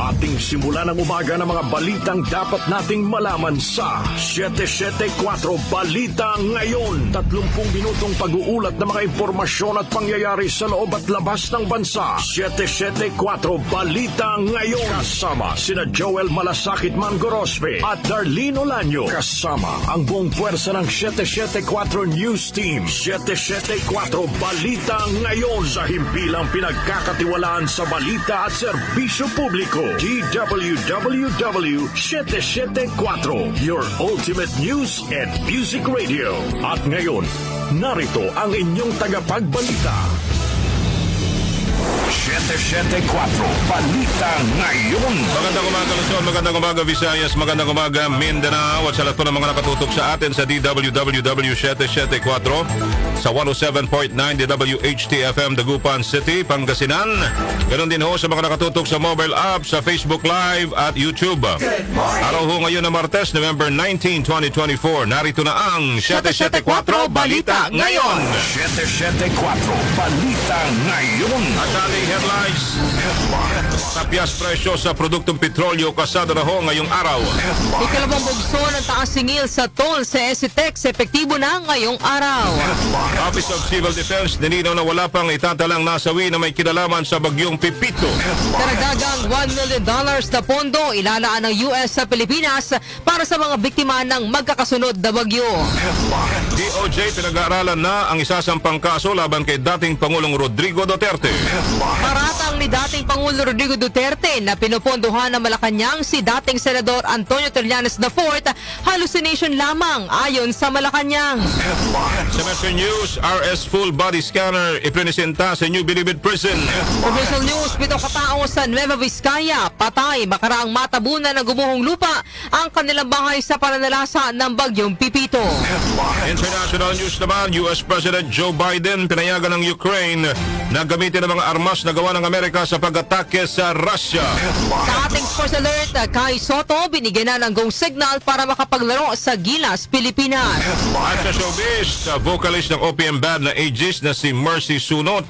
Ating simulan ng umaga ng mga balitang dapat nating malaman sa 774 Balita Ngayon. 30 minutong pag-uulat ng mga impormasyon at pangyayari sa loob at labas ng bansa. 774 Balita Ngayon. Kasama sina Joel Malasakit Mangorospe at Darlene Olanyo. Kasama ang buong puwersa ng 774 News Team. 774 Balita Ngayon. Sa himpilang pinagkakatiwalaan sa balita at serbisyo publiko. DWWW 774, your ultimate news and music radio. At ngayon, narito ang inyong tagapagbalita. 774 Balita Ngayon. Magandang umaga Luzon, magandang umaga Visayas, magandang umaga Mindanao at sa lahat po ng mga nakatutok sa atin sa DWWW 774 sa 107.9 DWHT FM Dagupan City, Pangasinan. Ganon din ho sa mga nakatutok sa mobile app, sa Facebook Live at YouTube. Araw ho ngayon na Martes, November 19, 2024. Narito na ang 774 Balita Ngayon. 774 Balita Ngayon. At ating headlines, tapias presyo sa produktong petrolyo kasado na ho ngayong araw. Ikalawang bugso ng taas singil sa toll sa SCTEX epektibo na ngayong araw. Office of Civil Defense nininaw na wala pang itatalang nasawi na may kinalaman sa bagyong Pipito. Karagdagang $1 million na pondo ilalaan ng US sa Pilipinas para sa mga biktima ng magkakasunod na bagyo. DOJ pinag-aaralan na ang isasampang kaso laban kay dating Pangulong Rodrigo Duterte. Paratang ni dating Pangulo Rodrigo Duterte na pinupondohan ng Malacanang si dating Senador Antonio Trillanes IV, hallucination lamang ayon sa Malacanang. Sa Metro News, RS full body scanner iprinisenta sa New Bilibid Prison. Official news, 7 katao sa Nueva Vizcaya patay makaraang matabunan ng gumuhong lupa ang kanilang bahay sa pananalasa ng bagyong Pipito. International news naman, US President Joe Biden pinayagan ng Ukraine na gamitin ang mga armas na gawa ng Amerika sa pag-atake sa Russia. Sa ating sports alert, Kai Soto binigyan na ng go signal para makapaglaro sa Gilas, Pilipinas. At sa showbiz, vocalist ng OPM band na Aegis na si Mercy Sunot,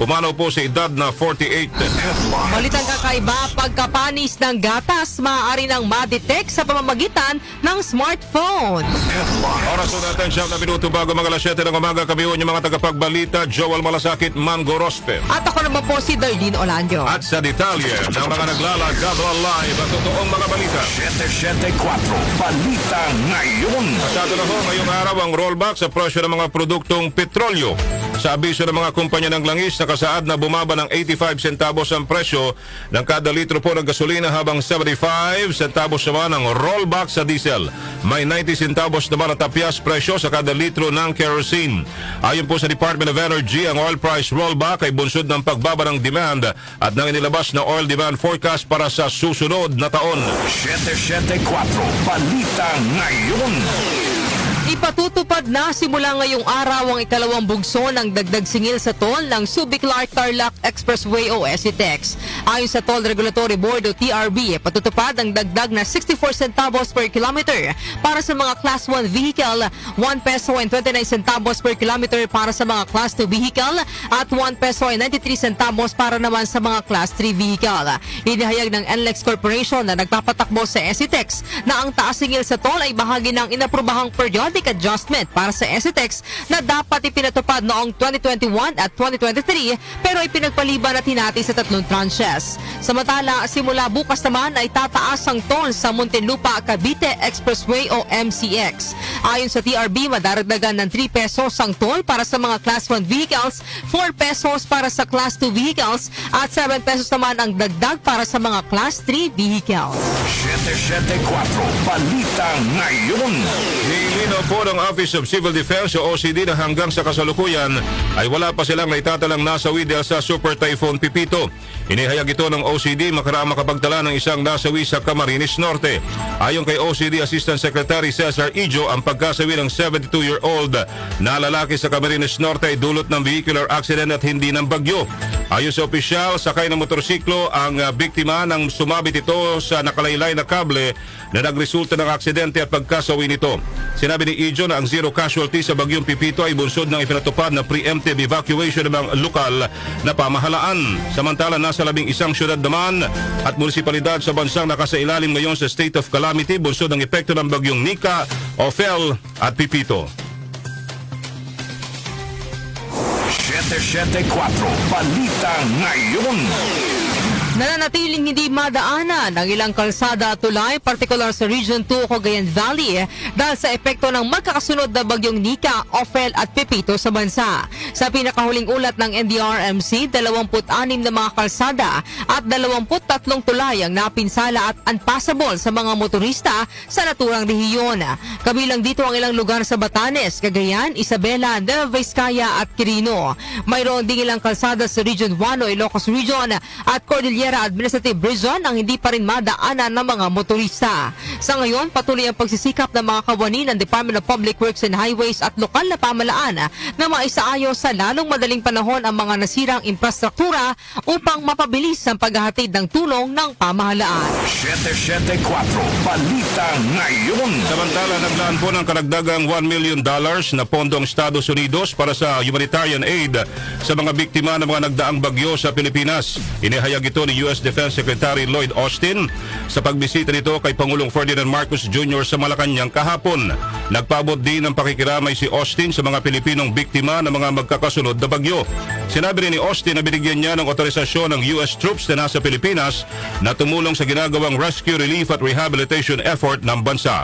pumanaw po sa edad na 48. Balitang kakaiba, pagkapanis ng gatas, maaari nang ma-detect sa pamamagitan ng smartphone. Oras po natin siyang na minuto bago mga alas 7 ng umaga. Kami ho yung mga tagapagbalita, Joel Malasakit Mangorospe. At ako naman po si Darlene Olanyo. At sa detalye ng mga naglalagado live at totoong mga balita. 774 Balita Ngayon. Pasado na ho ngayong araw ang rollback sa presyo ng mga produktong petrolyo. Sa abiso ng mga kumpanya ng langis, nakasaad na bumaba ng 85 centavos ang presyo ng kada litro po ng gasolina habang 75 centavos naman ang rollback sa diesel. May 90 centavos naman ang tapias presyo sa kada litro ng kerosene. Ayon po sa Department of Energy, ang oil price rollback ay bunsod ng pagbaba ng demand at ng inilabas na oil demand forecast para sa susunod na taon. 774 Balita Ngayon. Ipatutupad na simula ngayong araw ang ikalawang bugso ng dagdag singil sa toll ng Subic-Tarlac Expressway o SCTEX. Ayon sa Toll Regulatory Board o TRB, patutupad ang dagdag na 64 centavos per kilometer para sa mga Class 1 vehicle, 1 peso and 29 centavos per kilometer para sa mga Class 2 vehicle at 1 peso and 93 centavos para naman sa mga Class 3 vehicle. Inihayag ng NLEX Corporation na nagpapatakbo sa SCTEX na ang taas singil sa toll ay bahagi ng inaprobahang periodic adjustment para sa SCTEX na dapat ipinatupad noong 2021 at 2023 pero ipinagpaliban at hinati sa 3 tranches. Samantala, simula bukas naman ay tataas ang toll sa Muntinlupa Cavite Expressway o MCX. Ayon sa TRB, madaragdagan ng 3 pesos ang toll para sa mga Class 1 vehicles, 4 pesos para sa Class 2 vehicles at 7 pesos naman ang dagdag para sa mga Class 3 vehicles. 774 Balita Ngayon. Nilinaw po ng Office of Civil Defense o OCD na hanggang sa kasalukuyan ay wala pa silang naitatalang nasawi dahil sa Super Typhoon Pipito. Inihayag ito ng OCD makaraang makapagtala ng isang nasawi sa Camarines Norte. Ayon kay OCD Assistant Secretary Cesar Ijo, ang pagkasawi ng 72-year-old na lalaki sa Camarines Norte ay dulot ng vehicular accident at hindi ng bagyo. Ayon sa opisyal, sakay ng motorsiklo ang biktima nang sumabit ito sa nakalaylay na kable na nagresulta ng aksidente at pagkasawi nito. Sinabi ni Ijo na ang zero casualty sa bagyong Pipito ay bunsod ng ipinatupad na preemptive evacuation ng mga lokal na pamahalaan. Samantala, nasa 11 syudad naman at munisipalidad sa bansang nakasailalim ngayon sa state of calamity bunsod ng epekto ng bagyong Nika, Ophel at Pipito. 774 Balita Ngayon. Nananatiling hindi madaanan ang ilang kalsada at tulay, partikular sa Region 2 Cagayan Valley dahil sa epekto ng magkakasunod na bagyong Nika, Ophel at Pipito sa bansa. Sa pinakahuling ulat ng NDRMC, 26 na mga kalsada at 23 tulay ang napinsala at unpassable sa mga motorista sa naturang rehiyon. Kabilang dito ang ilang lugar sa Batanes, Cagayan, Isabela, Nueva Vizcaya at Quirino. Mayroon ding ilang kalsada sa Region 1 o Ilocos Region at Cordillera Administrative Region ang hindi pa rin madaanan ng mga motorista. Sa ngayon, patuloy ang pagsisikap ng mga kawani ng Department of Public Works and Highways at lokal na pamahalaan na maisaayos sa lalong madaling panahon ang mga nasirang infrastruktura upang mapabilis ang paghahatid ng tulong ng pamahalaan. 774 Balita Ngayon. Samantala, naglaan po ng karagdagang $1 million na pondo ang Estados Unidos para sa humanitarian aid sa mga biktima ng mga nagdaang bagyo sa Pilipinas. Inihayag ito ni U.S. Defense Secretary Lloyd Austin sa pagbisita nito kay Pangulong Ferdinand Marcos Jr. sa Malacanang kahapon. Nagpaabot din ng pakikiramay si Austin sa mga Pilipinong biktima ng mga magkakasunod na bagyo. Sinabi rin ni Austin na binigyan niya ng otorisasyon ng U.S. troops na nasa Pilipinas na tumulong sa ginagawang rescue, relief at rehabilitation effort ng bansa.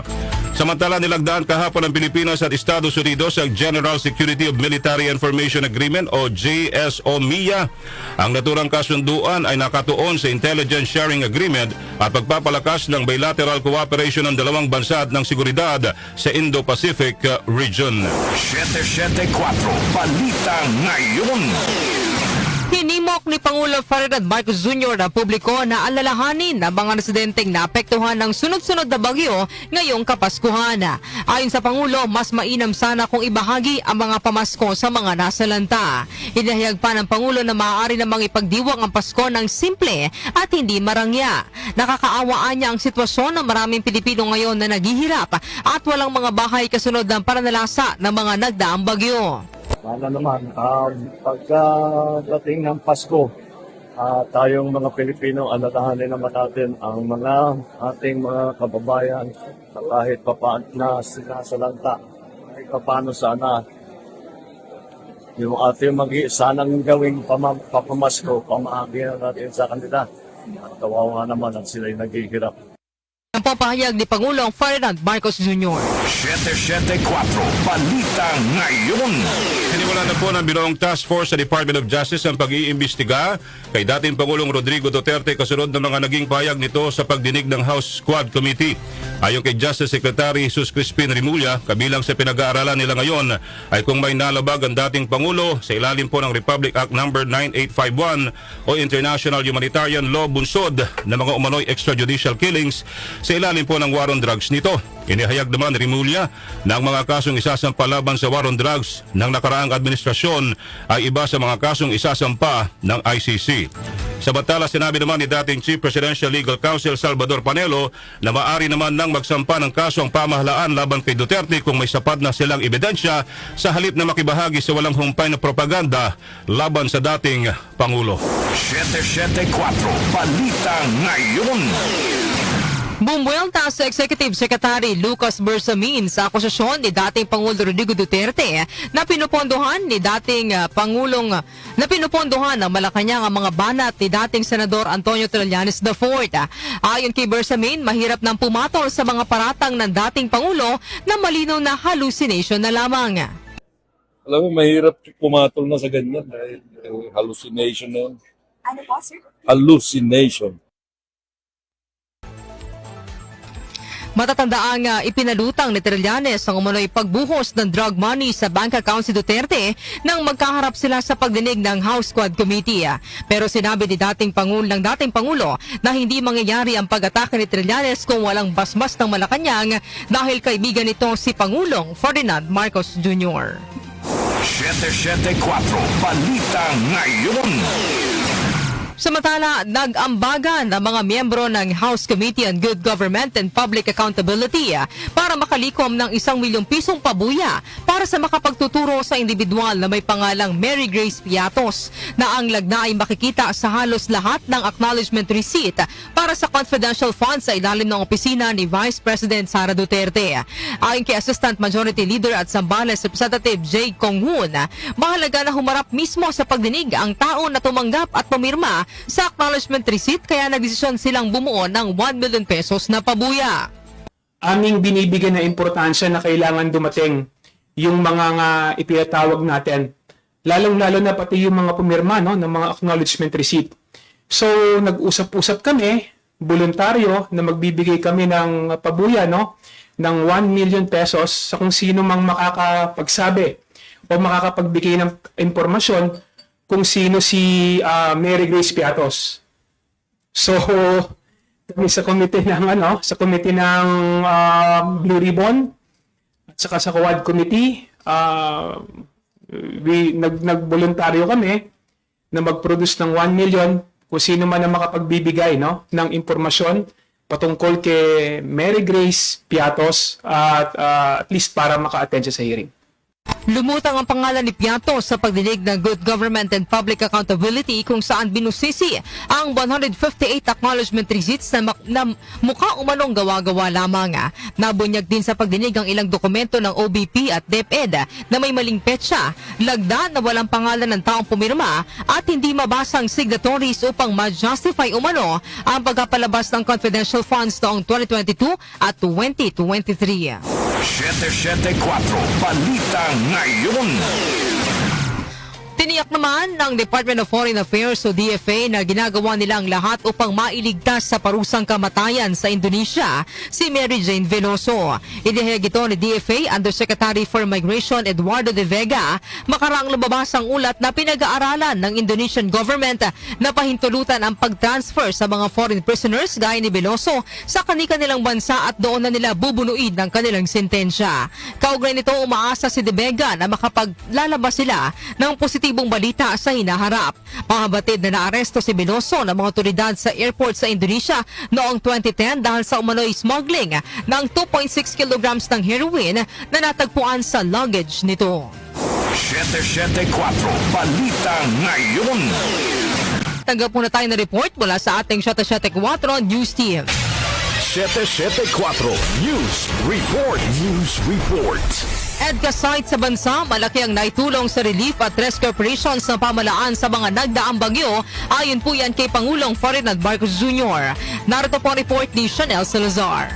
Samantala, nilagdaan kahapon ng Pilipinas at Estados Unidos ang General Security of Military Information Agreement o JSO-MIA. Ang naturang kasunduan ay nakatuon sa Intelligence Sharing Agreement at pagpapalakas ng bilateral cooperation ng dalawang bansa at ng seguridad sa Indo-Pacific region. 774 Balita Ngayon. Hinimok ni Pangulo Ferdinand Marcos Jr. ang publiko na alalahanin ang mga residenteng naapektuhan ng sunod-sunod na bagyo ngayong Kapaskuhan. Ayon sa Pangulo, mas mainam sana kung ibahagi ang mga pamasko sa mga nasalanta. Inihayag pa ng Pangulo na maaari namang ipagdiwang ang Pasko ng simple at hindi marangya. Nakakaawaan niya ang sitwasyon ng maraming Pilipino ngayon na naghihirap at walang mga bahay kasunod ng pananalasa ng mga nagdaang bagyo. Sana naman, pagdating ng Pasko, tayong mga Pilipino, alalahanin naman natin ang mga ating mga kababayan na kahit papaano na sinasalanta, kahit papaano sana yung ating sanang gawing papamasko, pamahagi natin sa kanila. At kawawa naman at sila'y naghihirap. Ang papahayag ni Pangulong Ferdinand Marcos Jr. 774 Balita Ngayon. Sinimulan na po ng Binoong Task Force sa Department of Justice ang pag-iimbestiga kay dating Pangulong Rodrigo Duterte kasunod ng mga naging pahayag nito sa pagdinig ng House Squad Committee. Ayon kay Justice Secretary Jesus Crispin Rimulya, kabilang sa pinag-aaralan nila ngayon ay kung may nalabag ang dating Pangulo sa ilalim po ng Republic Act No. 9851 o International Humanitarian Law bunsod ng mga umano'y extrajudicial killings sa ilalim po ng war on drugs nito. Inihayag naman ni Rimulya na ang mga kasong isasampa laban sa war on drugs ng nakaraang administrasyon ay iba sa mga kasong isasampa ng ICC. Sa batala, sinabi naman ni dating Chief Presidential Legal Counsel Salvador Panelo na maaari naman nang magsampa ng kaso ang pamahalaan laban kay Duterte kung may sapat na silang ebidensya sa halip na makibahagi sa walang humpay na propaganda laban sa dating Pangulo. 774 Balita Ngayon. Bumuelta sa Executive Secretary Lucas Bersamin sa akusasyon ni dating Pangulo Rodrigo Duterte na pinupondohan ng Malacanang ang mga banat ni dating Senador Antonio Trillanes IV. Ayon kay Bersamin, mahirap nang pumatol sa mga paratang ng dating Pangulo na malinaw na hallucination na lamang. Alam mo, mahirap pumatol na sa ganyan dahil hallucination na yun. Ano po, sir? Hallucination. Matatandaang ipinalutang ni Trillanes ang umano'y pagbuhos ng drug money sa bank account si Duterte nang magkaharap sila sa pagdinig ng House Squad Committee. Pero sinabi ni dating Pangulo na hindi mangyayari ang pag-atake ni Trillanes kung walang basbas ng Malacanang dahil kaibigan nito si Pangulong Ferdinand Marcos Jr. 774 Balita Ngayon. Samantala, nag-ambagan ang mga miyembro ng House Committee on Good Government and Public Accountability para makalikom ng 1 milyong pisong pabuya para sa makapagtuturo sa individual na may pangalang Mary Grace Piatos na ang lagna ay makikita sa halos lahat ng acknowledgement receipt para sa confidential funds sa ilalim ng opisina ni Vice President Sara Duterte. Ayon kay Assistant Majority Leader at Zambales Representative Jay Kong-hoon, mahalaga na humarap mismo sa pagdinig ang tao na tumanggap at pumirma sa acknowledgement receipt kaya nagdesisyon silang bumuo ng 1 million pesos na pabuya. Aming binibigyan na importansya na kailangan dumating yung mga nga ipinatawag natin. Lalong-lalo na pati yung mga pumirma no, ng mga acknowledgement receipt. So, nag-usap-usap kami, voluntaryo, na magbibigay kami ng pabuya no, ng 1 million pesos sa kung sino mang makakapagsabi o makakapagbigay ng impormasyon kung sino si Mary Grace Piatos. So, kami sa committee ng Blue Ribbon at saka sa Quad Committee, nagboluntaryo kami na mag-produce ng 1 million kung sino man ang makapagbibigay no, ng impormasyon patungkol kay Mary Grace Piatos at least para maka-attend siya sa hearing. Lumutang ang pangalan ni Piatos sa pagdinig ng Good Government and Public Accountability kung saan binusisi ang 158 acknowledgement receipts na mukha umanong gawa-gawa lamang. Nabunyag din sa pagdinig ang ilang dokumento ng OBP at DepEd na may maling petsa, lagda na walang pangalan ng taong pumirma at hindi mabasang signatories upang ma-justify umano ang pagpapalabas ng confidential funds noong 2022 at 2023. 774 Balita Ngayon. Tiniyak naman ng Department of Foreign Affairs o DFA na ginagawa nilang lahat upang mailigtas sa parusang kamatayan sa Indonesia si Mary Jane Veloso. Inihayag ito ni DFA Undersecretary for Migration Eduardo De Vega makaraang lumabas ang ulat na pinag-aaralan ng Indonesian government na pahintulutan ang pag-transfer sa mga foreign prisoners gaya ni Veloso sa kanilang bansa at doon na nila bubunuin ng kanilang sentensya. Kaugnay nito, umaasa si De Vega na makapaglalabas sila ng positibong balita sa hinaharap. Mahabatid na naaresto si Veloso ng mga otoridad sa airport sa Indonesia noong 2010 dahil sa umano'y smuggling ng 2.6 kilograms ng heroin na natagpuan sa luggage nito. 774 Balita Ngayon. Tanggap muna tayo na report mula sa ating 774 News Team. 774 News Report. News Report. EDCA site sa bansa, malaki ang naitulong sa relief at rescue operations ng pamalaan sa mga nagdaang bagyo. Ayon po yan kay Pangulong Ferdinand Marcos Jr. Narito po ang report ni Chanel Salazar.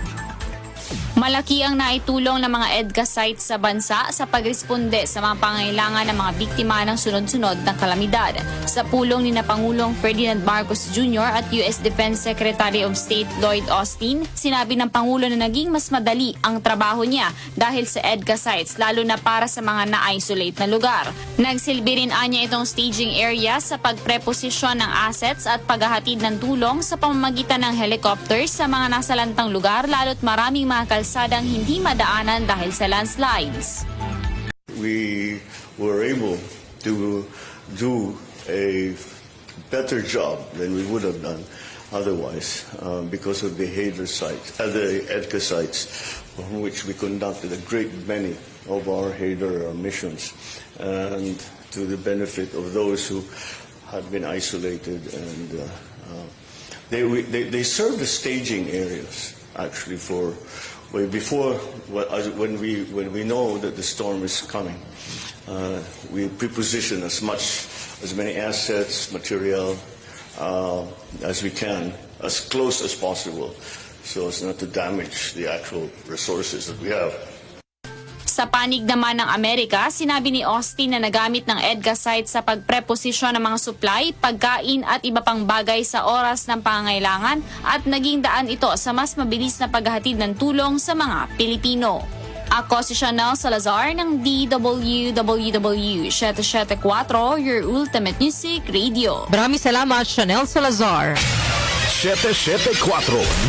Malaki ang naitulong ng mga EDCA sites sa bansa sa pagresponde sa mga pangailangan ng mga biktima ng sunod-sunod na kalamidad. Sa pulong ni Pangulong Ferdinand Marcos Jr. at US Defense Secretary of State Lloyd Austin, sinabi ng Pangulo na naging mas madali ang trabaho niya dahil sa EDCA sites lalo na para sa mga na-isolate na lugar. Nagsilbi rin anya itong staging area sa pagpreposisyon ng assets at paghahatid ng tulong sa pamamagitan ng helicopters sa mga nasalantang lugar lalo't maraming mga kalsadang hindi madaanan dahil sa landslides. We were able to do a better job than we would have done otherwise because of the EDCA sites on which we conducted a great many of our HADR missions and to the benefit of those who had been isolated and they serve as staging areas actually for before when we know that the storm is coming. We preposition as many assets, material as we can, as close as possible, so as not to damage the actual resources that we have. Sa panig naman ng Amerika, sinabi ni Austin na nagamit ng EDCA site sa pagpreposisyon ng mga supply, pagkain at iba pang bagay sa oras ng pangangailangan at naging daan ito sa mas mabilis na paghahatid ng tulong sa mga Pilipino. Ako si Chanel Salazar ng DWWW 774, your ultimate music radio. Maraming salamat, Chanel Salazar. 774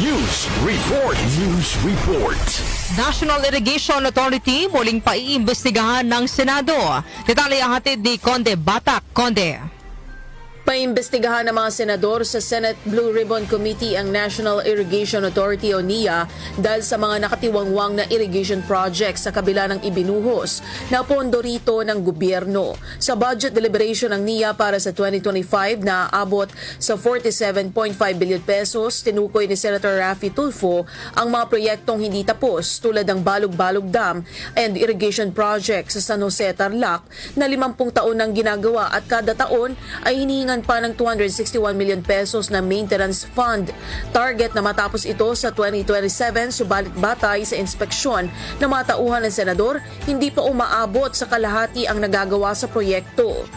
News Report. News Report. National Irrigation Authority muling paiimbestigahan ng Senado. Detalye ang hatid ni Conde Batak. Conde. Paimbestigahan ng mga senador sa Senate Blue Ribbon Committee ang National Irrigation Authority o NIA dahil sa mga nakatiwangwang na irrigation projects sa kabila ng ibinuhos na pondo rito ng gobyerno. Sa budget deliberation ng NIA para sa 2025 na aabot sa 47.5 billion pesos, tinukoy ni Senator Raffy Tulfo ang mga proyektong hindi tapos tulad ng Balog-Balog Dam and irrigation project sa San Jose, Tarlac na 50 taon nang ginagawa at kada taon ay hinihingan pa ng 261 million pesos na maintenance fund. Target na matapos ito sa 2027, subalit batay sa inspeksyon na mga tauhan ng senador, hindi pa umaabot sa kalahati ang nagagawa sa proyekto.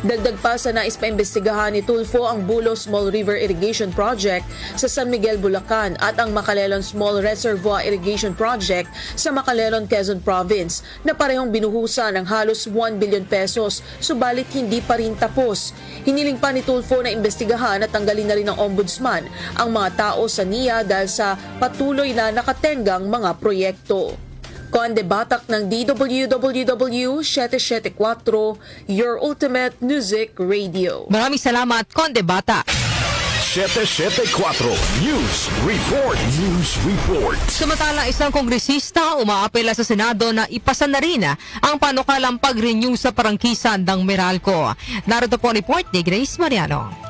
Dagdag pa sa nais paimbestigahan ni Tulfo ang Bulo Small River Irrigation Project sa San Miguel, Bulacan at ang Macalelon Small Reservoir Irrigation Project sa Macalelon, Quezon Province na parehong binuhusan ng halos 1 billion pesos subalit hindi pa rin tapos. Hiniling pa ni Tulfo na imbestigahan at tanggalin na rin ng ombudsman ang mga tao sa NIA dahil sa patuloy na nakatenggang mga proyekto. Conde Batak ng DWWW 774, Your Ultimate Music Radio. Maraming salamat, Conde Bata. 774 News Report. News Report. Samantala, isang kongresista umaapela sa Senado na ipasa na rin ang panukalang pag-renew sa prangkisa ng Meralco. Narito po ang report ni Grace Mariano.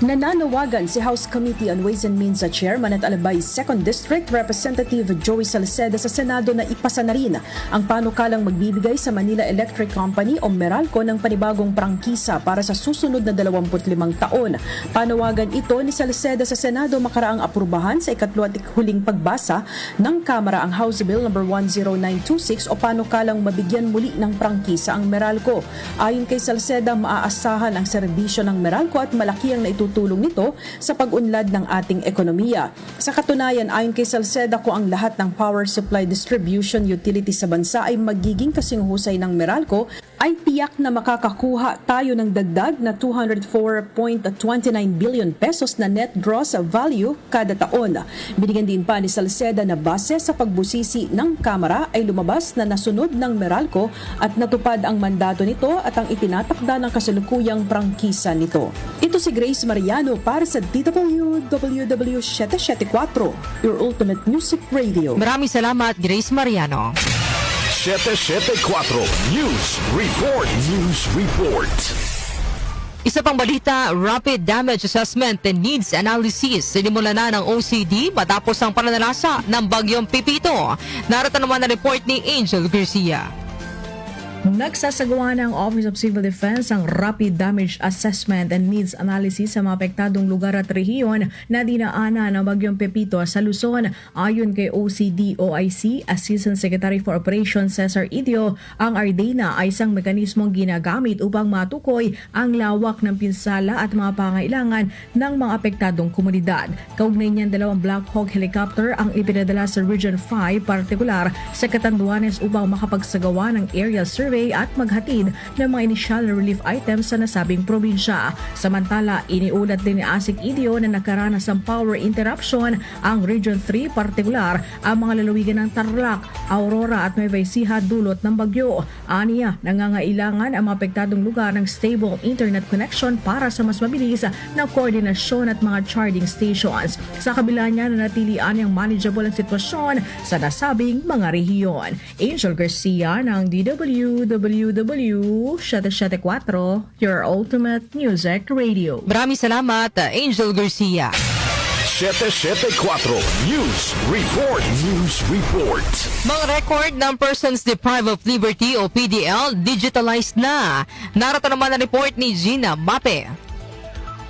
Nananawagan si House Committee on Ways and Means Chairman at Albay 2nd District Representative Joey Salceda sa Senado na ipasa na rin ang panukalang magbibigay sa Manila Electric Company o Meralco ng panibagong prangkisa para sa susunod na 25 taon. Panawagan ito ni Salceda sa Senado makaraang aprubahan sa ikatlo at huling pagbasa ng Kamara ang House Bill No. 10926 o panukalang mabigyan muli ng prangkisa ang Meralco. Ayon kay Salceda, maaasahan ang serbisyo ng Meralco at malaki ang naitutulong nito sa pag-unlad ng ating ekonomiya. Sa katunayan, ayon kay Salceda, kung ang lahat ng power supply distribution utility sa bansa ay magiging kasing husay ng Meralco, ay tiyak na makakakuha tayo ng dagdag na 204.29 billion pesos na net gross value kada taon. Binigyan din pa ni Salceda na base sa pagbusisi ng Kamara ay lumabas na nasunod ng Meralco at natupad ang mandato nito at ang itinatakda ng kasalukuyang prangkisa nito. Ito si Grace Mariano para sa DWWW 774, Your Ultimate Music Radio. Maraming salamat, Grace Mariano. 774 News Report. News Report. Isa pang balita, Rapid Damage Assessment and Needs Analysis. Sinimula na ng OCD matapos ang pananalasa ng bagyong Pipito. Narito naman ang report ni Angel Garcia. Nagsasagawa ng Office of Civil Defense ang Rapid Damage Assessment and Needs Analysis sa mga apektadong lugar at rehiyon na dinaanan ng bagyong Pepito sa Luzon. Ayon kay OCD-OIC Assistant Secretary for Operations Cesar Idio, ang ARDENA ay isang mekanismong ginagamit upang matukoy ang lawak ng pinsala at mga pangailangan ng mga apektadong komunidad. Kaugnay niyan, 2 Black Hawk helicopter ang ipinadala sa Region 5, partikular sa Catanduanes upang makapagsagawa ng aerial survey at maghatid ng mga initial relief items sa nasabing probinsya. Samantala, iniulat din ni ASIC Idio na nakaranas ng power interruption ang Region 3, partikular ang mga lalawigan ng Tarlac, Aurora at Nueva Ecija dulot ng bagyo. Aniya, nangangailangan ang mga apektadong lugar ng stable internet connection para sa mas mabilis na koordinasyon at mga charging stations. Sa kabila niya, nanatili anyang manageable ang sitwasyon sa nasabing mga rehiyon. Angel Garcia ng DWWW 774, Your Ultimate Music Radio. Maraming salamat, Angel Garcia. 774 News Report. News Report. Mga record ng Persons Deprived of Liberty o PDL digitalized na. Narito naman ang report ni Gina Mape.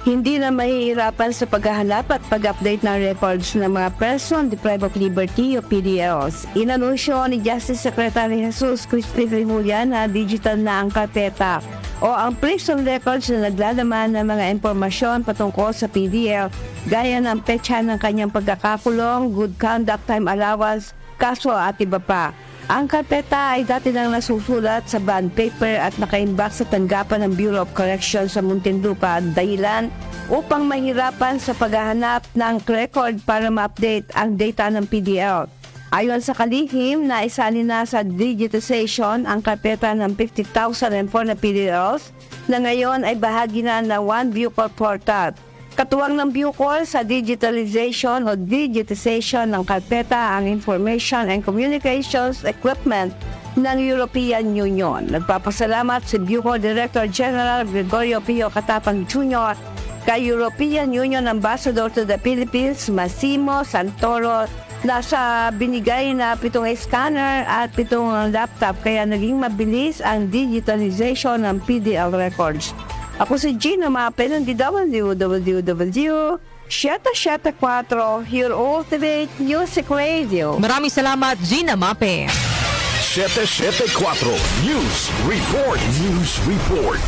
Hindi na mahihirapan sa paghahanap at pag-update ng records ng mga person deprived of liberty o PDLs. Inanunsyo ni Justice Secretary Jesus Crispin Remulla na digital na ang karpeta o ang prison records na naglalaman ng mga impormasyon patungkol sa PDL gaya ng petsa ng kanyang pagkakakulong, good conduct time allowance, kaso at iba pa. Ang karpeta ay dati nang nasusulat sa bond paper at naka-inbox sa tanggapan ng Bureau of Corrections sa Muntinlupa, dahilan upang mahirapan sa paghahanap ng record para ma-update ang data ng PDL. Ayon sa kalihim, naisali na sa digitization ang karpeta ng 50,004 na PDLs na ngayon ay bahagi na ng One Bucor Portal. Katuwang ng Bucor sa digitalization o digitization ng karpeta ang Information and Communications Equipment ng European Union. Nagpapasalamat si Bucor Director General Gregorio Pio Katapang Jr. kay European Union Ambassador to the Philippines, Massimo Santoro, na sa binigay na 7 scanner at 7 laptop kaya naging mabilis ang digitalization ng PDL records. Ako si Gina Mape ng DWWW774, your ultimate music radio. Maraming salamat, Gina Mape. 774 News Report. News Report.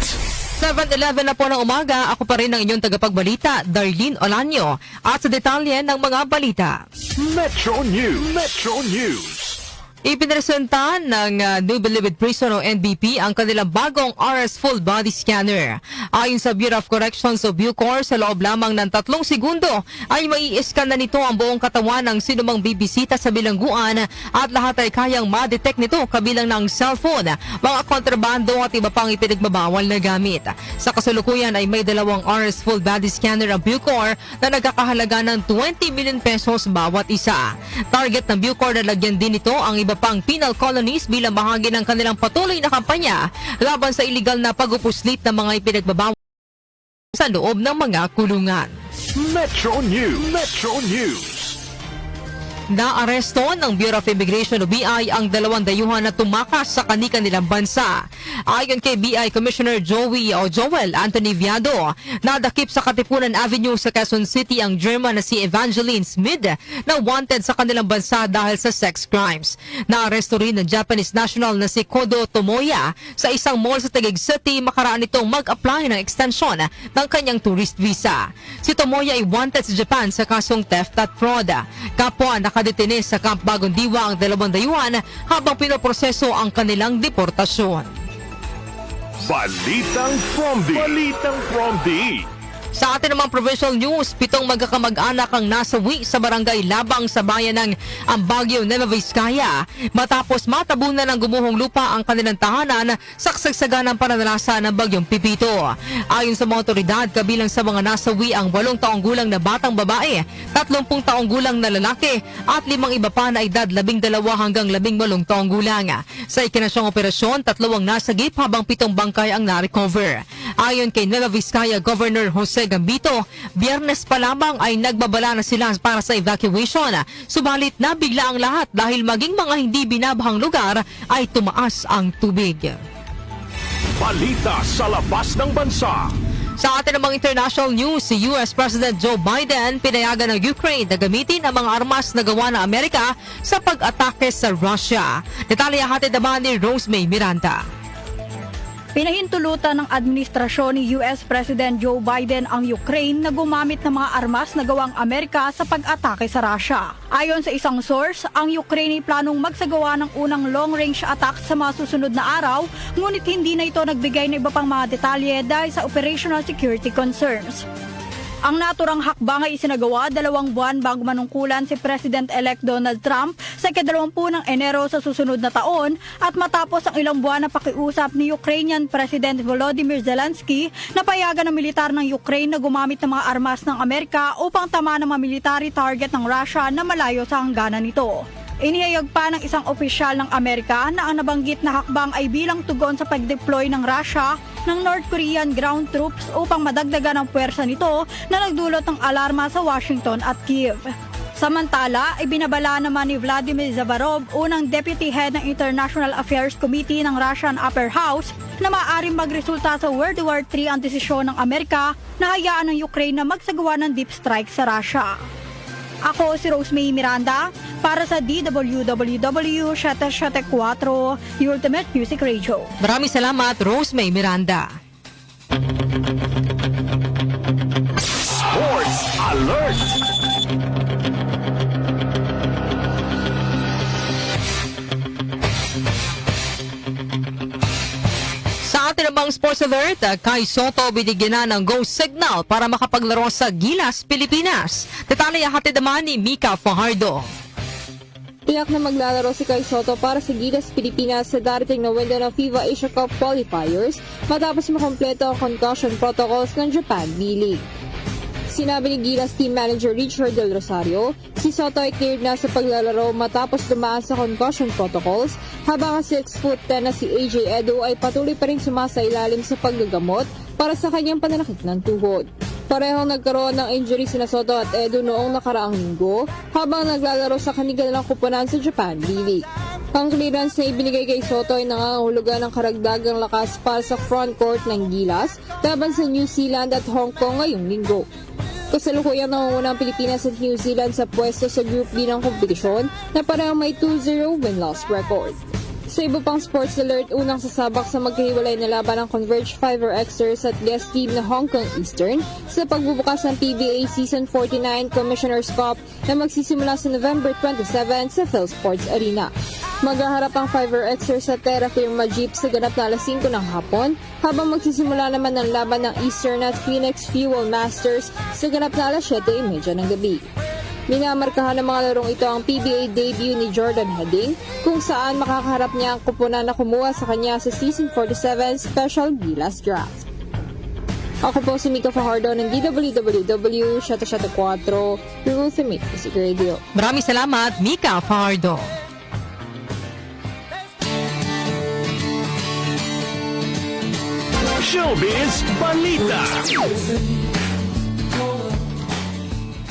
7:11 na po ng umaga, ako pa rin ang inyong tagapagbalita, Darlene Olanyo. At sa detalye ng mga balita. Metro News. Metro News. Ipinresenta ng New Bilibid Prison o NBP ang kanilang bagong RS Full Body Scanner. Ayon sa Bureau of Corrections o Bucor, sa loob lamang ng 3 segundo ay mai-scan na nito ang buong katawan ng sinumang bibisita sa bilangguan at lahat ay kayang ma-detect nito kabilang ng cellphone, mga kontrabando at iba pang ipinagbabawal na gamit. Sa kasalukuyan ay may 2 RS Full Body Scanner ang Bucor na nagkakahalaga ng 20 million pesos bawat isa. Target ng Bucor na lagyan din nito ang iba pang penal colonies bilang bahagi ng kanilang patuloy na kampanya laban sa iligal na pag-upuslit ng mga ipinagbabawal sa loob ng mga kulungan. Metro News. Metro News. Naaresto ng Bureau of Immigration o BI ang 2 dayuhan na tumakas sa kanilang bansa. Ayon kay BI Commissioner Joel Anthony Viado, nadakip sa Katipunan Avenue sa Quezon City ang German na si Evangeline Smith na wanted sa kanilang bansa dahil sa sex crimes. Naaresto rin ng Japanese national na si Kodo Tomoya sa isang mall sa Taguig City makaraan nitong mag-apply ng extension ng kanyang tourist visa. Si Tomoya ay wanted sa Japan sa kasong theft at fraud. Kapwa nakadetene sa Camp Bagong Diwa ang 2 dayuhan habang pinoproseso ang kanilang deportasyon. Balitang from the. Sa atin namang provincial news, 7 magkakamag-anak ang nasawi sa barangay Labang sa bayan ng Ambagyo, Nueva Vizcaya matapos matabunan ng gumuhong lupa ang kanilang tahanan sa kasagsagan ng pananalasa ng bagyong Pipito. Ayon sa mga otoridad, kabilang sa mga nasawi ang 8 taong gulang na batang babae, 30 taong gulang na lalaki at 5 iba pa na edad 12 hanggang 18 taong gulang. Sa ikinasyang operasyon, 3 ang nasagip habang 7 bangkay ang na-recover. Ayon kay Nueva Vizcaya Governor Jose Gambito, Biyernes pa lamang ay nagbabala na sila para sa evacuation. Subalit nabigla ang lahat dahil maging mga hindi binabahang lugar ay tumaas ang tubig. Balita sa labas ng bansa. Sa atin namang international news, si US President Joe Biden pinayagan ng Ukraine na gamitin ang mga armas na gawa ng Amerika sa pag-atake sa Russia. Detalye hatid naman ni Rosemay Miranda. Pinahintulutan ng administrasyon ni US President Joe Biden ang Ukraine na gumamit ng mga armas na gawang Amerika sa pag-atake sa Russia. Ayon sa isang source, ang Ukraine ay planong magsagawa ng unang long-range attack sa mga susunod na araw, ngunit hindi na ito nagbigay ng iba pang mga detalye dahil sa operational security concerns. Ang naturang hakbang ay isinagawa 2 buwan bago manungkulan si President-elect Donald Trump sa ika-20 ng Enero sa susunod na taon at matapos ang ilang buwan na pakiusap ni Ukrainian President Volodymyr Zelensky na payagan ng militar ng Ukraine na gumamit ng mga armas ng Amerika upang tamaan ng mga military target ng Russia na malayo sa hangganan nito. Inihayag pa ng isang opisyal ng Amerika na ang nabanggit na hakbang ay bilang tugon sa pag-deploy ng Russia ng North Korean ground troops upang madagdagan ang puwersa nito na nagdulot ng alarma sa Washington at Kiev. Samantala, ibinabala naman ni Vladimir Zavarov, unang deputy head ng International Affairs Committee ng Russian Upper House, na maaaring magresulta sa World War III ang desisyon ng Amerika na hayaan ng Ukraine na magsagawa ng deep strike sa Russia. Ako si Rosemay Miranda para sa DWWW 774, Ultimate Music Radio. Maraming salamat, Rosemay Miranda. Sports Alert. Sa atin namang sports alert, Kai Soto binigyan na ng go signal para makapaglaro sa Gilas, Pilipinas. Detalye hatid naman ni Mika Fajardo. Tiyak na maglalaro si Kai Sotto para sa Gilas Pilipinas sa darating na window ng FIBA Asia Cup qualifiers matapos makompleto ang concussion protocols ng Japan B-League. Sinabi ni Gilas Team Manager Richard Del Rosario, si Sotto ay cleared na sa paglalaro matapos dumaan sa concussion protocols, habang ang 6'10" na si AJ Edo ay patuloy pa rin sumasailalim sa paggagamot para sa kanyang pananakit ng tuhod. Parehong nagkaroon ng injury sina Sotto at Edo noong nakaraang linggo habang naglalaro sa kanilang kupunan sa Japan B-League. Ang clearance na ibinigay kay Sotto ay nangangahulugan ng karagdagang lakas para sa front court ng Gilas laban sa New Zealand at Hong Kong ngayong linggo. Kasalukuyang nangunguna ang Pilipinas at New Zealand sa pwesto sa Group D ng kompetisyon na parehong may 2-0 win-loss record. Sa iba pang sports alert, unang sasabak sa magkahiwalay na laban ng Converge Fiver Xers at guest team na Hong Kong Eastern sa pagbubukas ng PBA Season 49 Commissioner's Cup na magsisimula sa November 27 sa PhilSports Arena. Maghaharap ang Fiver Xers sa Terra Firma Jeep sa ganap na alas 5 ng hapon, habang magsisimula naman ang laban ng Eastern at Phoenix Fuel Masters sa ganap na alas 7:30 ng gabi. Minamarkahan ng mga larong ito ang PBA debut ni Jordan Heading, kung saan makakaharap niya ang kupunan na kumuha sa kanya sa Season 47 Special Gilas Draft. Ako po si Mika Fajardo ng DWWW 774, your ultimate music radio. Maraming salamat, Mika Fajardo. Showbiz Balita.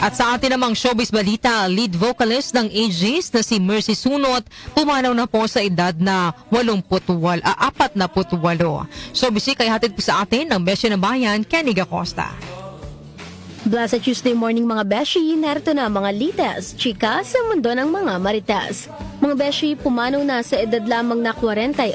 At sa atin namang showbiz balita, lead vocalist ng Aegis na si Mercy Sunot pumanaw na po sa edad na 48. Showbiz kay hatid po sa atin ng Besya na Bayan, Kenny Gacosta. Blessed Tuesday morning mga Beshi, narito na ang mga litas, chika sa mundo ng mga maritas. Mga Beshi, pumanaw na sa edad lamang na 48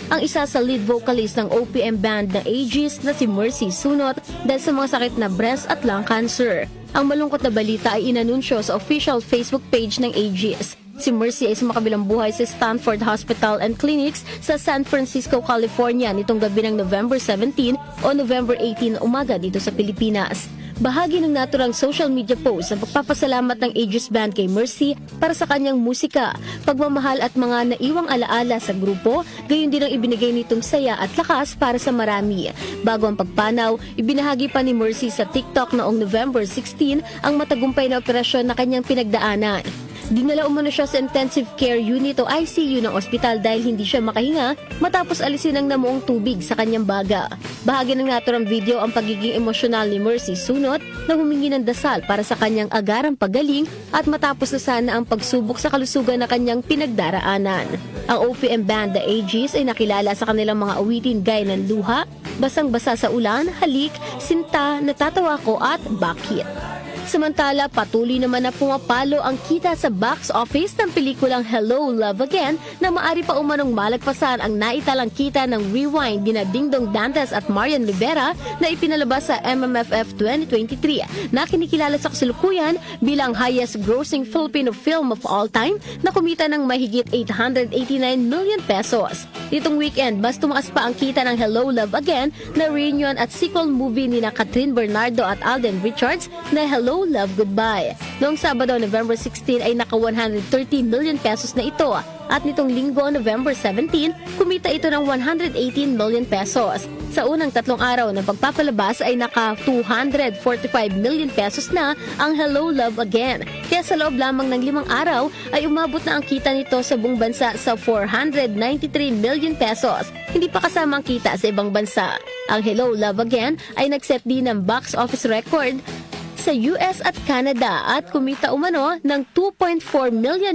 ang isa sa lead vocalist ng OPM band na Aegis na si Mercy Sunot dahil sa mga sakit na breast at lung cancer. Ang malungkot na balita ay inanunsyo sa official Facebook page ng Aegis. Si Mercy ay sumakabilang buhay sa Stanford Hospital and Clinics sa San Francisco, California nitong gabi ng November 17 o November 18 umaga dito sa Pilipinas. Bahagi ng naturang social media post ang pagpapasalamat ng Aegis Band kay Mercy para sa kanyang musika, pagmamahal at mga naiwang alaala sa grupo, gayon din ang ibinigay nitong saya at lakas para sa marami. Bago ang pagpanaw, ibinahagi pa ni Mercy sa TikTok noong November 16 ang matagumpay na operasyon na kanyang pinagdaanan. Dinala umano siya sa intensive care unit o ICU ng ospital dahil hindi siya makahinga matapos alisin ang namuong tubig sa kanyang baga. Bahagi ng naturang video ang pagiging emosyonal ni Mercy Sunot na humingi ng dasal para sa kanyang agarang pagaling at matapos na sana ang pagsubok sa kalusugan na kanyang pinagdaraanan. Ang OPM band The Aegis ay nakilala sa kanilang mga awitin gaya ng Luha, Basang-basa sa ulan, Halik, Sinta, Natatawa ko at Bakit. Samantala, patuloy naman na pumapalo ang kita sa box office ng pelikulang Hello, Love Again na maari pa umanong malagpasan ang naitalang kita ng Rewind dina Dingdong Dantes at Marian Rivera na ipinalabas sa MMFF 2023 na kinikilala sa kasalukuyan bilang highest grossing Filipino film of all time na kumita ng mahigit 889 million pesos. Ditong weekend, mas tumaas pa ang kita ng Hello, Love Again na reunion at sequel movie ni Catherine Bernardo at Alden Richards na Hello, Love, Goodbye. Noong Sabado, November 16 ay naka 130 million pesos na ito at nitong linggo, November 17, kumita ito ng 118 million pesos. Sa unang 3 araw ng pagpapalabas ay naka 245 million pesos na ang Hello, Love Again. Kaya sa loob lamang ng 5 araw ay umabot na ang kita nito sa buong bansa sa 493 million pesos. Hindi pa kasama ang kita sa ibang bansa. Ang Hello, Love Again ay nagset din ng box office record sa US at Canada at kumita umano ng $2.4 million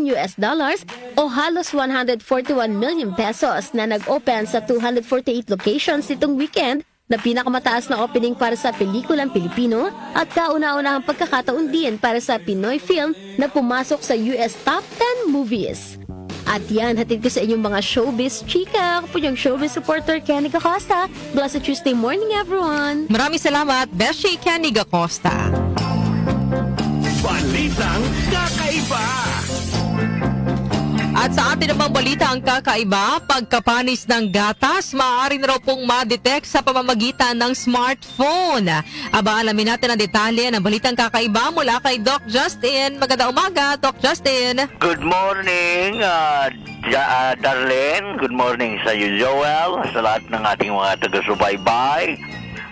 o halos 141 million pesos na nag-open sa 248 locations nitong weekend na pinakamataas na opening para sa pelikulang Pilipino at kauna-unahang pagkakataon din para sa Pinoy film na pumasok sa US Top 10 Movies. At yan, hatid ko sa inyong mga showbiz chika. Ako po yung showbiz reporter Kenny Gacosta. Blessed Tuesday morning, everyone! Maraming salamat, Beshi Kenny Gacosta. Balitang kakaiba. At At sa atin namang balita ang kakaiba, pagkapanis ng gatas, maaari na raw pong ma-detect sa pamamagitan ng smartphone. Aba, alamin natin ang detalye ng balitang kakaiba mula kay Doc Justin. Magandang umaga, Doc Justin. Good morning, Darlene. Good morning sa iyo, Joel. Sa lahat ng ating mga taga-subaybay.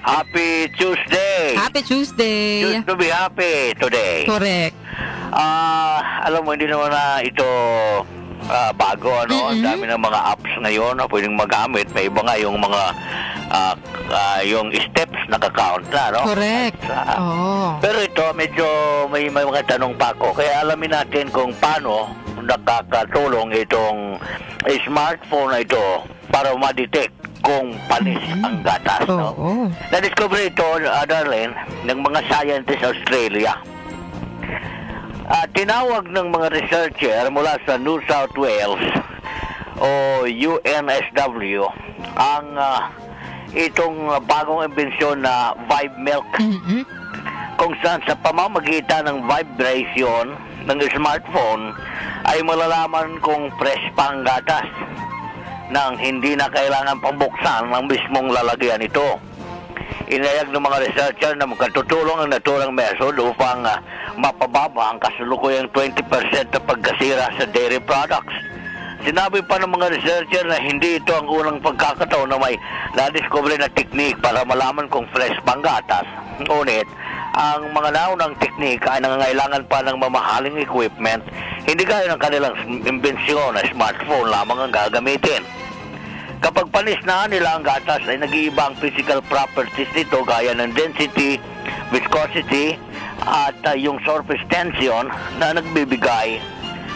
Happy Tuesday! Happy Tuesday! Choose to be happy today. Correct. Alam mo, hindi naman na ito bago, ano? Ang dami ng mga apps ngayon na pwedeng magamit. May iba nga yung mga yung steps nakakount na, no? Correct. Pero ito, medyo may mga tanong pa ako. Kaya alamin natin kung paano nakakatulong itong smartphone na ito para ma-detect kung panis ang gatas, no? Na-discover ito, Darlene, ng mga scientists sa Australia. Tinawag ng mga researcher mula sa New South Wales o UNSW ang itong bagong imbensyon na Vibe Milk, kung saan sa pamamagitan ng vibration ng smartphone ay malalaman kung fresh pa ang gatas nang hindi na kailangan pambuksan ng mismong lalagyan ito. Inayag ng mga researcher na magkatutulong ang naturang method upang mapababa ang kasalukuyang 20% na pagkasira sa dairy products. Sinabi pa ng mga researcher na hindi ito ang unang pagkakataon na may na-discover na technique para malaman kung fresh pang gatas. Ngunit, ang mga naunang technique ay nangangailangan pa ng mamahaling equipment, hindi gaya ng kanilang imbensyon na smartphone lamang ang gagamitin. Kapag panis na nila ang gatas ay nag-iiba ang physical properties nito gaya ng density, viscosity at yung surface tension na nagbibigay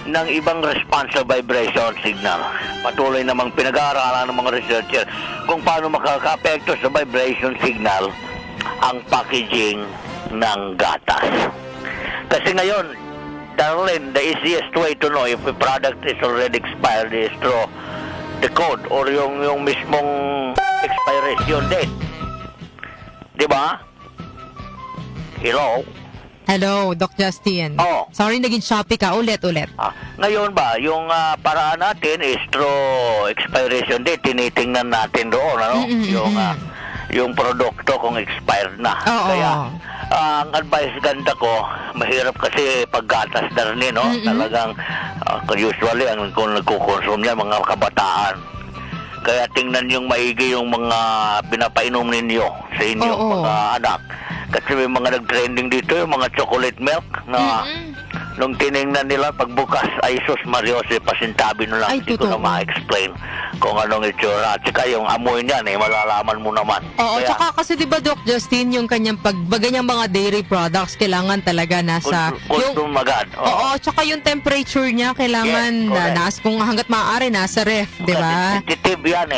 ng ibang response sa vibration signal. Patuloy namang pinag-aaralan ng mga researcher kung paano makaka-apekto sa vibration signal ang packaging ng gatas. Kasi ngayon, Darlene, the easiest way to know if a product is already expired is through the code or yung mismong expiration date. Diba? Hello? Hello, Doc Justin. Sorry, naging Shopee ka. Ulit. Ngayon ba, yung paraan natin is through expiration date, tinitingnan natin doon, ano? Yung produkto kung expired na. Kaya, ang advice ganda ko, mahirap kasi paggatas na rin, no? Talagang, usually, kung nagkukonsume niya, mga kabataan. Kaya tingnan yung maigi yung mga pinapainom ninyo sa inyong mga anak. Kasi may mga nag-trending dito, yung mga chocolate milk na nung tiningnan nila pagbukas ay sus Mariose, pasintabi na lang, hindi ko na ma-explain kung anong itsura. At saka yung amoy niyan, malalaman mo naman. Kaya, tsaka kasi diba Doc Justin, yung kanyang pagbaganyang mga dairy products, kailangan talaga nasa... Consume agad. Tsaka yung temperature niya, kailangan kung hanggat maaari, nasa ref, diba? Sensitive yan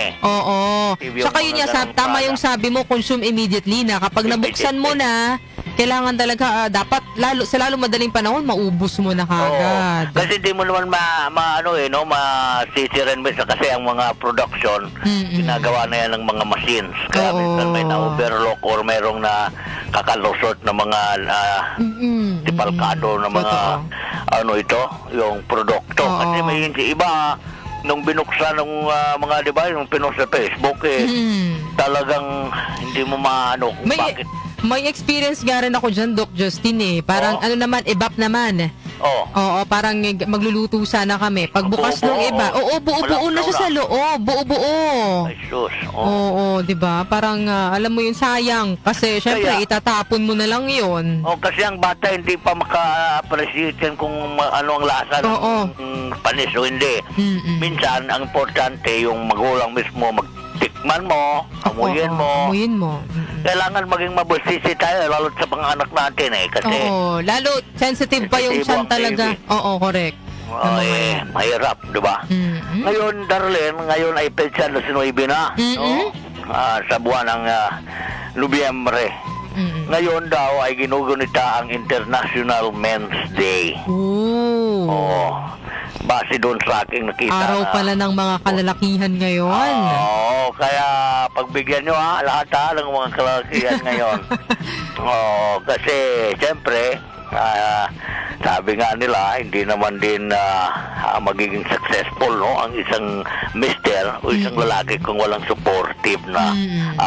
Tsaka yun nga, tama yung sabi mo, consume immediately na. Kapag nabuksan mo na, kailangan talaga, dapat, sa lalo madaling panahon, maubos mo na kagad. Kasi di mo naman masisiren mo kasi ang mga production, ginagawa na yan ng mga machines. Kaya minsan may na-overlock or merong na kakalusot na mga tipalkado na mga, yung produkto. Kasi may iba, nung binuksan ng mga, di ba, yung pinost sa Facebook, talagang hindi mo maano kung bakit. May experience nga rin ako dyan, Doc Justin Parang EVAP naman. Parang magluluto sana kami. Pagbukas ng iba, buo-buo na siya sa loob. Buo-buo. Ay, sus. Diba? Parang, alam mo yun, sayang. Kasi, syempre, itatapon mo na lang yun. Kasi ang bata hindi pa maka-appreciate yan kung ano ang lasa ng panis o hindi. Minsan, ang importante, yung magulang mismo tikman mo, amuyin mo. Kailangan maging mabusisi tayo, lalo sa mga anak natin kasi... lalo sensitive pa yung tiyan talaga. Correct. Mahirap, di ba? Ngayon, Darlene, ay petsa na sinuibi na, sa buwan ng Nobyembre. Ngayon daw ay ginugunita ang International Men's Day. Base doon sa aking nakita. Araw pala ng mga kalalakihan ngayon. Kaya pagbigyan nyo lahat ng mga kalalakihan ngayon. Kasi siyempre sabi nga nila, hindi naman din magiging successful, no, ang isang mister o isang lalaki kung walang supportive na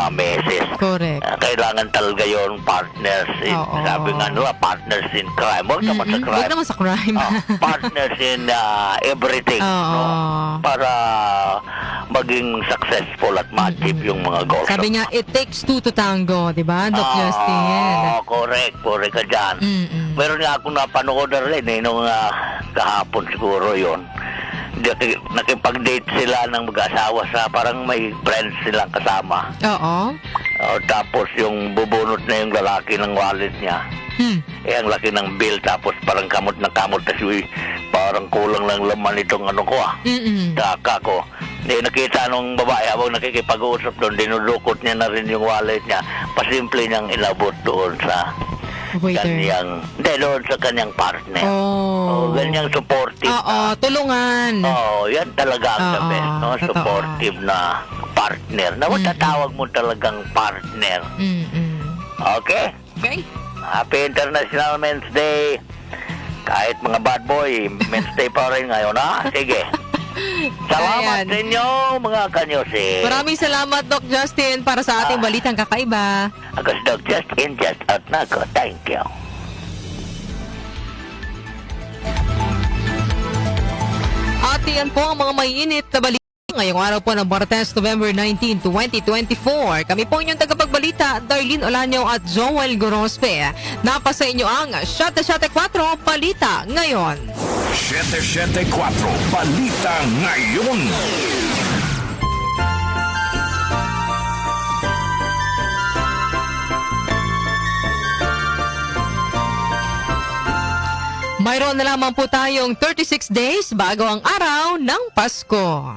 meses. Correct. Kailangan talaga yon partners in, sabi nga nila, partners in crime. Huwag naman sa crime. Huwag naman sa crime. Partners in everything, no? Para maging successful at ma-achieve yung mga goals. Sabi nga, it takes two to tango, di ba, Doc Justin? Correct ka dyan. Meron nga akong napanood na rin, nung kahapon siguro yon. Nakipag-date sila ng mag-asawa sa parang may friends silang kasama. Oo. Tapos yung bubunot na yung lalaki ng wallet niya. Ang laki ng bill, tapos parang kamot na kamot, tapos parang kulang lang laman itong taka ko. Nakita nung babae habang nakikipag-uusap doon, dinudukot niya na rin yung wallet niya. Pasimple niyang inabot doon sa kanyang, doon sa kanyang partner. Ganyang supportive. Tulungan. Yan talaga ang the best, no? Supportive na partner. Na matatawag mo talagang partner. Okay? Happy International Men's Day. Kahit mga bad boy, Men's Day pa rin ngayon, ha? Sige. Salamat sa inyo, mga kanyosi. Maraming salamat, Doc Justin, para sa ating balitang kakaiba. Agus Doc Justin, just out na ko. Thank you. At yan po ang mga mainit na balita ngayong araw po ng Martes, November 19, 2024. Kami po inyong tagapagbalita, Darlene Olanyo at Joel Gorospe. Napasa inyo ang 774 Balita Ngayon. 774 Balita Ngayon. Mayroon na lamang po tayong 36 days bago ang araw ng Pasko.